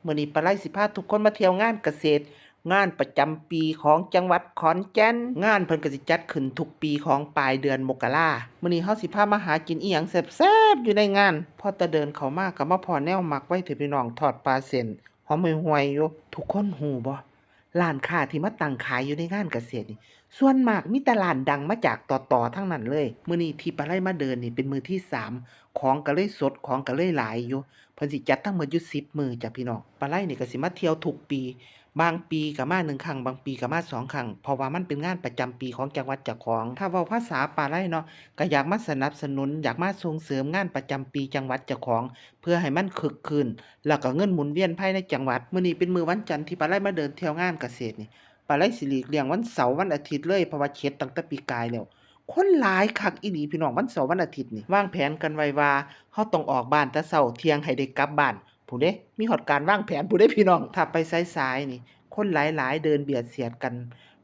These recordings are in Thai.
มื้อนี้ปาไลสิพาทุกคนมาเที่ยวงานเกษตรงานประจำปีของจังหวัดขอนแก่นงานเพิ่นก็สิจัดขึ้นทุกปีของปลายเดือนมกรามื้อนี้เฮาสิพามาหากินอีหยังแซ่บๆอยู่ในงานพอแต่เดินเข้ามาก็มาพ้อแนวมักไว้เถอะพี่น้องทอดปลาเส้นหอมห่วยๆอยู่ทุกคนฮู้บ่ร้านค้าที่มาตั้งขายอยู่ในงานเกษตรนี่ส่วนมากมีแต่ร้านดังมาจากต่อๆทั้งนั้นเลยมื้อนี้ที่ปาไลมาเดินนี่เป็นมื้อที่3ของก็เลยสดของก็เลยหลายอยู่ เพิ่นสิจัดทั้งหมดอยู่10มื้อจ้ะพี่น้องปลาไหลนี่ก็สิมาเที่ยวทุกปีบางปีก็มา1ครั้งบางปีก็มา2ครั้งเพราะว่ามันเป็นงานประจำปีของจังหวัดเจ้าของถ้าเว้าภาษาปลาไหลเนาะก็อยากมาสนับสนุนอยากมาส่งเสริมงานประจำปีจังหวัดเจ้าของเพื่อให้มันคึกคืนแล้วก็เงินหมุนเวียนภายในจังหวัดมื้อนี้เป็นมื้อวันจันทร์ที่ปลาไหลมาเดินเที่ยวงานเกษตรนี่ปลาไหลสิหลีกเลี่ยงวันเสาร์วันอาทิตย์เลยเพราะว่าเข็ดตั้งแต่ปีกายแล้ว คนหลายคักอีหลีพี่น้องวันเสาร์วันอาทิตย์นี่วางแผนกันไว้ว่าเฮาต้องออกบ้านแต่เช้าเที่ยงให้ได้กลับบ้านพู้นเด้มีฮอดการวางแผนพู้นเด้พี่น้องถ้าไปสายๆนี่คนหลายๆเดินเบียดเสียดกัน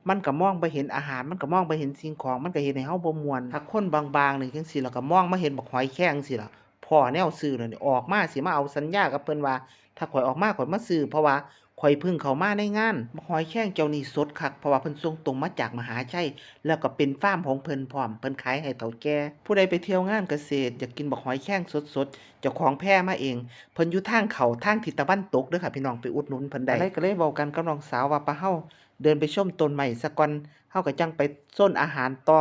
มันก็มองบ่เห็นอาหารมันก็มองบ่เห็นสิ่งของมันก็เฮ็ดให้เฮาบ่ม่วนถ้าคนบางๆนี่จังซี่แล้วก็มองมาเห็นบักหอยแครงจังซี่ล่ะพ้อแนวซื้อแล้วนี่ออกมาสิมาเอาสัญญากับเพิ่นว่าถ้าข้อยออกมาข้อยมาซื้อเพราะว่าข้อยเพิ่งเข้ามาในงานบักหอยแครงเจ้านี้สดคักเพราะว่าเพิ่นส่งตรงมาจากมหาชัย แล้วก็เป็นฟาร์มของเพิ่นพร้อมเพิ่นขายให้เฒ่าแก่ผู้ใดไปเที่ยวงานเกษตรอยากกินบักหอยแครงสดๆเจ้าของแพร่มาเองเพิ่นอยู่ทางเขาทางทิศตะวันตกเด้อค่ะพี่น้องไปอุดหนุนเพิ่นได้ก็เลยเว้ากันกับน้องสาวว่าปะเฮาเดินไปชมต้นไม้ซะก่อนเฮาก็จังไปโซนอาหารต่อ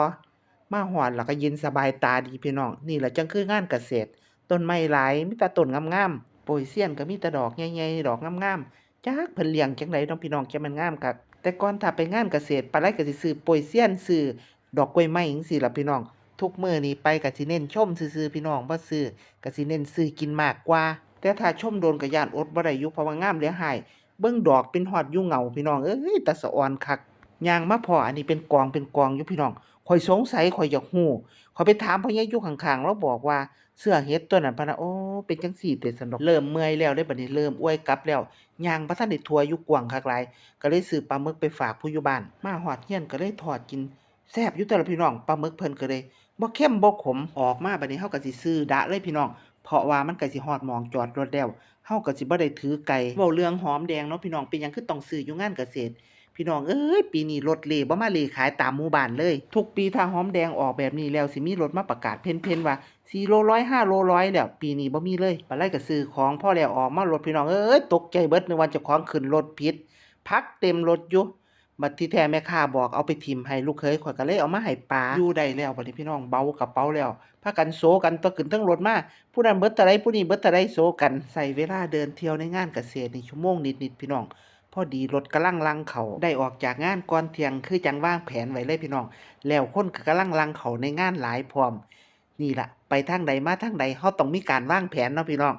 มาฮอดแล้วก็เย็นสบายตาดีพี่น้องนี่แหละจังคืองานเกษตรต้นไม้หลายมีแต่ต้นงามๆโปยเซียนก็มีแต่ดอกใหญ่ๆดอกงามๆจักเพิ่นเลี้ยงจังไดเนาะพี่น้องจังมันงามคัก แต่ก่อนถ้าไปงานเกษตรปาไลก็สิซื้อโปยเซียนซื้อดอกกล้วยไม้จังซี้ล่ะพี่น้องทุกมื้อนี้ไปก็สิเน้นชมซื่อๆพี่น้องบ่ซื้อก็สิเน้นซื้อกินมากกว่าแต่ถ้าชมโดนก็ย้านอดบ่ได้อยู่เพราะว่างามเหลือหายเบิ่งดอกเป็นฮอดอยู่เหงาพี่น้องเอ้ยตาสะอ่อนคักย่างมาพ้ออันนี้เป็นกองเป็นกองอยู่พี่น้องข้อยสงสัยข้อยอยากฮู้ข้อยไปถามพ่อใหญ่อยู่ข้างๆเลาบอกว่าเสื้อเฮ็ดตัวนั้นพะนะโอ้เป็นจังซี่ติซันดอกเริ่มเมื่อยแล้วเด้บัดนี้เริ่มอวยกลับแล้วย่างบ่ทันได้ทั่วอยู่กว้างคักหลาย ก็เลยซื้อปลาหมึกไปฝากผู้อยู่บ้านมาฮอดเฮียนก็เลยทอดกินแซ่บอยู่แต่ละพี่น้องปลาหมึกเพิ่นก็เลยบ่เค็มบ่ขมออกมาบัดนี้เฮาก็สิซื้อดะเลยพี่น้องเพราะว่ามันก็สิฮอดหม้องจอดรถแล้วเฮาก็สิบ่ได้ถือไกลเว้าเรื่องหอมแดงเนาะพี่น้องเป็นหยังคือต้องซื้ออยู่งานเกษตรพี่น้องเอ้ยปีนี้รถเล่บ่มาเล่ขายตามหมู่บ้านเลยทุกปีถ้าหอมแดงออกแบบนี้แล้วสิมีรถมาประกาศเพ่นๆว่า4โล100 5โล100แล้วปีนี้บ่มีเลยปานไรก็ซื้อของพอแล้วออกมารถพี่น้องเอ้ยตกใจเบิดนึกว่าเจ้าของขึ้นรถผิด ผักเต็มรถอยู่บัดที่แท้แม่ค้าบอกเอาไปถิ้มให้ลูกเขยข้อยก็เลยเอามาให้ป้าอยู่ได้แล้วบัดนี้พี่น้องเบากระเป๋าแล้วพากันโซกันต่อขึ้นเทิงรถมาผู้นั้นเบิดเท่าใดผู้นี้เบิดเท่าใดโซกันใช้เวลาเดินเที่ยวในงานเกษตรนี่ชั่วโมงนิดๆพี่น้องพอดีรถกำลังลังเข้าได้ออกจากงานก่อนเที่ยงคือจังวางแผนไว้เลยพี่น้องแล้วคนก็กำลังลังเข้าในงานหลายพร้อมนี่ล่ะไปทางใดมาทางใดเฮาต้องมีการวางแผนเนาะพี่น้อง